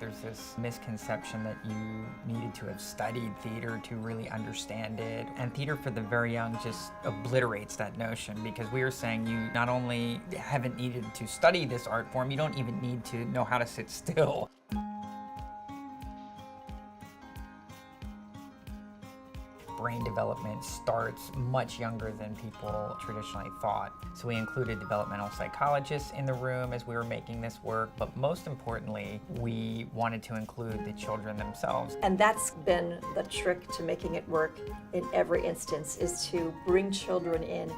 There's this misconception that you needed to have studied theater to really understand it. And Theater for the Very Young just obliterates that notion, because we are saying you not only haven't needed to study this art form, you don't even need to know how to sit still. Brain development starts much younger than people traditionally thought. So we included developmental psychologists in the room as we were making this work, but most importantly, we wanted to include the children themselves. And that's been the trick to making it work in every instance, is to bring children in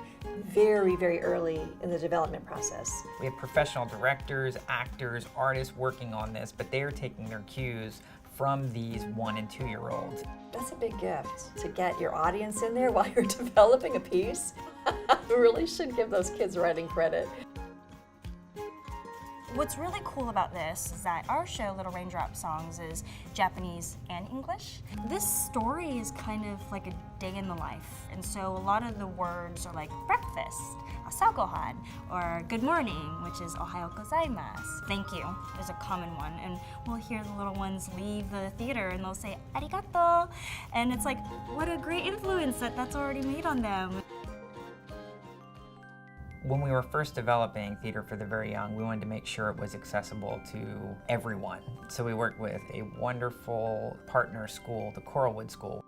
very, very early in the development process. We have professional directors, actors, artists working on this, but they are taking their cues from these 1- and 2-year-olds. That's a big gift, to get your audience in there while you're developing a piece. You really should give those kids writing credit. What's really cool about this is that our show, Little Raindrop Songs, is Japanese and English. This story is kind of like a day in the life, and so a lot of the words are like breakfast, asagohan, or good morning, which is ohayo gozaimasu. Thank you is a common one, and we'll hear the little ones leave the theater and they'll say arigato, and it's like, what a great influence that's already made on them. When we were first developing Theater for the Very Young, we wanted to make sure it was accessible to everyone. So we worked with a wonderful partner school, the Coralwood School.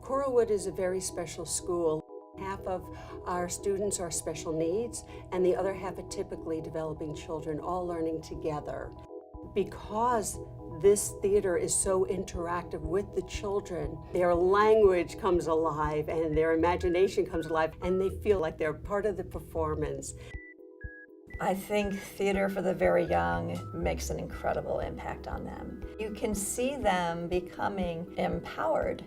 Coralwood is a very special school. Half of our students are special needs, and the other half are typically developing children, all learning together. Because this theater is so interactive with the children, their language comes alive and their imagination comes alive, and they feel like they're part of the performance. I think Theater for the Very Young makes an incredible impact on them. You can see them becoming empowered.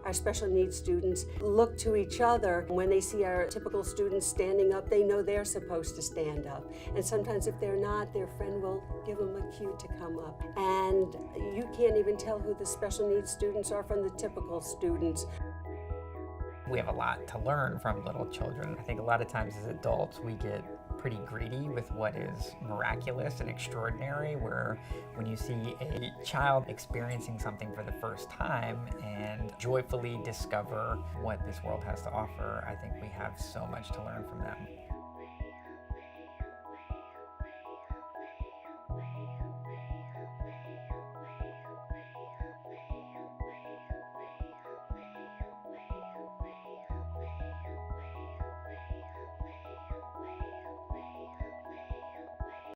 Our special needs students look to each other. When they see our typical students standing up, they know they're supposed to stand up. And sometimes if they're not, their friend will give them a cue to come up. And you can't even tell who the special needs students are from the typical students. We have a lot to learn from little children. I think a lot of times as adults we get pretty greedy with what is miraculous and extraordinary, where when you see a child experiencing something for the first time and joyfully discover what this world has to offer, I think we have so much to learn from them.